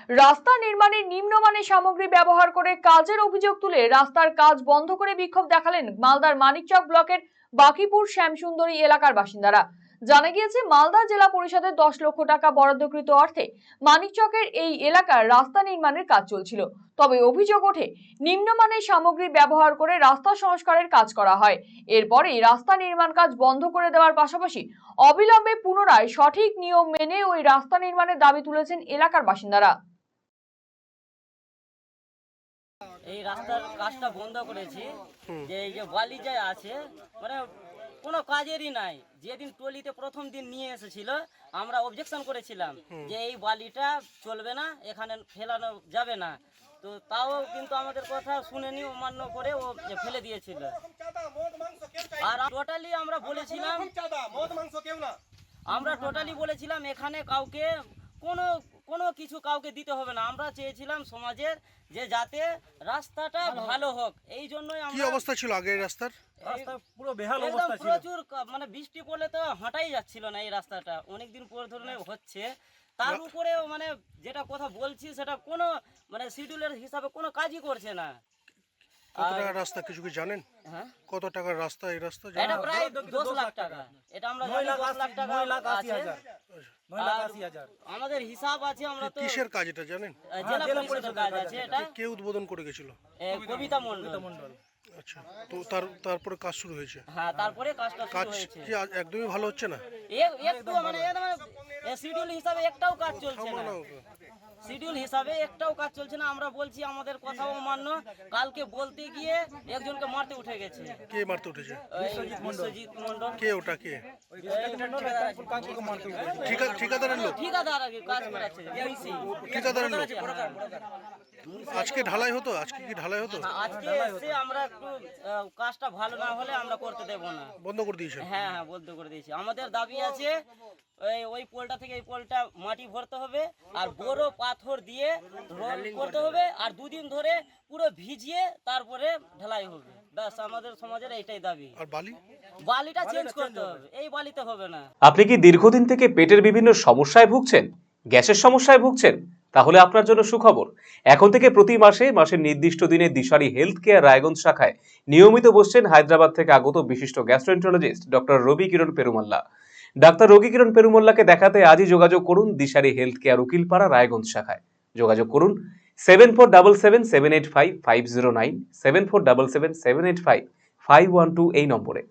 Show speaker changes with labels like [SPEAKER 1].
[SPEAKER 1] রাস্তা নির্মাণে নিম্নমানের সামগ্রী ব্যবহার করে কাজের অভিযোগ তুলে রাস্তার কাজ বন্ধ করে বিক্ষোভ দেখালেন মালদার মানিকচক ব্লকের বাকিপুর শ্যামসুন্দরী এলাকার বাসিন্দারা। জানা গিয়েছে, মালদা জেলা পরিষদের 10 লক্ষ টাকা বরাদ্দকৃত অর্থে মানিকচকের এই এলাকার রাস্তা নির্মাণের কাজ চলছিল। তবে অভিযোগ ওঠে, নিম্নমানের সামগ্রী ব্যবহার করে রাস্তা সংস্কারের কাজ করা হয়। এরপরেই রাস্তা নির্মাণ কাজ বন্ধ করে দেওয়ার পাশাপাশি অবিলম্বে পুনরায় সঠিক নিয়ম মেনে ওই রাস্তা নির্মাণের দাবি তুলেছেন এলাকার বাসিন্দারা।
[SPEAKER 2] এই রাস্তার কাজটা বন্ধ করেছি যে এই যে বালি যা আছে মানে কোনো কাজেরই নাই। যেদিন টলিতে প্রথম দিন নিয়ে এসেছিল আমরা অবজেকশন করেছিলাম যে এই বালিটা চলবে না, এখানে ফেলানো যাবে না। তো তাও কিন্তু আমাদের কথা শুনেনি, অমান্য করে ও ফেলে দিয়েছিল। আর টোটালি আমরা বলেছিলাম এখানে কাউকে কোনো কিছু কাউকে দিতে হবে না। আমরা চেয়েছিলাম সমাজের যে যাতে রাস্তাটা ভালো হোক, এই জন্যই
[SPEAKER 3] কি অবস্থা ছিল আগের রাস্তার?
[SPEAKER 4] রাস্তা পুরো বেহাল অবস্থা ছিল।
[SPEAKER 2] প্রচুর মানে বৃষ্টি পড়লে তো হাঁটাই যাচ্ছিল না। এই রাস্তাটা অনেকদিন পর ধরনের হচ্ছে, তার উপরে মানে যেটা কথা বলছি সেটা কোনো মানে শিডিউলের হিসাবে কোনো কাজই করছে না।
[SPEAKER 3] কত টাকার রাস্তা কিছু কি জানেন?
[SPEAKER 2] হ্যাঁ,
[SPEAKER 3] কত টাকার রাস্তা এই রাস্তা?
[SPEAKER 2] এটা প্রায় 10 লাখ টাকা। এটা আমরা
[SPEAKER 4] 9 লাখ
[SPEAKER 2] 10 লাখ টাকা
[SPEAKER 4] 9 লাখ 80
[SPEAKER 2] আছে।
[SPEAKER 4] হাজার 9 লাখ 80 হাজার
[SPEAKER 2] আমাদের হিসাব আছে। আমরা তো
[SPEAKER 3] কিসের কাজ এটা জানেন?
[SPEAKER 2] জেলা পরিষদের কাজ আছে। এটা
[SPEAKER 3] কে উদ্বোধন করে গেছিল?
[SPEAKER 2] কবিতা মণ্ডল।
[SPEAKER 3] আচ্ছা, তো তারপরে কাজ শুরু হয়েছে?
[SPEAKER 2] হ্যাঁ, তারপরে কাজটা
[SPEAKER 3] কাজ
[SPEAKER 2] শুরু হয়েছে।
[SPEAKER 3] কি একদমই ভালো হচ্ছে না?
[SPEAKER 2] একটু মানে শিডিউল হিসাবে একটাও কাজ চলছে না। শিডিউল হিসাবে একটাও কাজ চলছে না। আমরা বলছি আমাদের কথাও মান্য। কালকে বলতে গিয়ে একজনকে মারতে উঠে গেছে।
[SPEAKER 3] কে মারতে উঠেছে?
[SPEAKER 2] বিশ্বজিৎ মণ্ডল।
[SPEAKER 3] কে ওটা কে?
[SPEAKER 4] কাকুকে
[SPEAKER 3] ঠিকাদারের লোক?
[SPEAKER 2] ঠিকাদার আগে কাজ করাচ্ছে।
[SPEAKER 3] ঠিকাদারের লোক? আজকে ঢালাই হতো? আজকে কি ঢালাই হতো?
[SPEAKER 2] আজকে এসে আমরা একটু কাজটা ভালো না হলে আমরা করতে দেব না।
[SPEAKER 3] বন্ধ করে দিয়েছে?
[SPEAKER 2] হ্যাঁ, বন্ধ করে দিয়েছি। আমাদের দাবি আছে ওই পোলটা থেকে এই পোলটা মাটি ভরতে হবে আর বড় পাথর দিয়ে রোল করতে হবে, আর 2 দিন ধরে পুরো ভিজিয়ে তারপরে ঢালাই হবে। ব্যাস, আমাদের সমাজের এইটাই দাবি।
[SPEAKER 3] আর
[SPEAKER 2] বালিটা চেঞ্জ করতে হবে, এই বালিতে হবে না।
[SPEAKER 5] আপনি কি দীর্ঘদিন থেকে পেটের বিভিন্ন সমস্যায় ভুগছেন, গ্যাসের সমস্যায় ভুগছেন? তাহলে আপনার জন্য সুখবর। এখন থেকে প্রতি মাসের নির্দিষ্ট দিনে দিশারি হেলথ কেয়ার রায়গঞ্জ শাখায় নিয়মিত বসছেন হায়দ্রাবাদ থেকে আগত বিশিষ্ট গ্যাস্ট্রোএন্টারোলজিস্ট ডক্টর রবি কিরণ পেরুমাল্লা। ডাক্তার রবি কিরণ পেরুমাল্লাকে দেখাতে আজই যোগাযোগ করুন দিশারি হেলথ কেয়ার উকিলপাড়া রায়গঞ্জ শাখায়। যোগাযোগ করুন 7477785509, 7477785512 এই নম্বরে।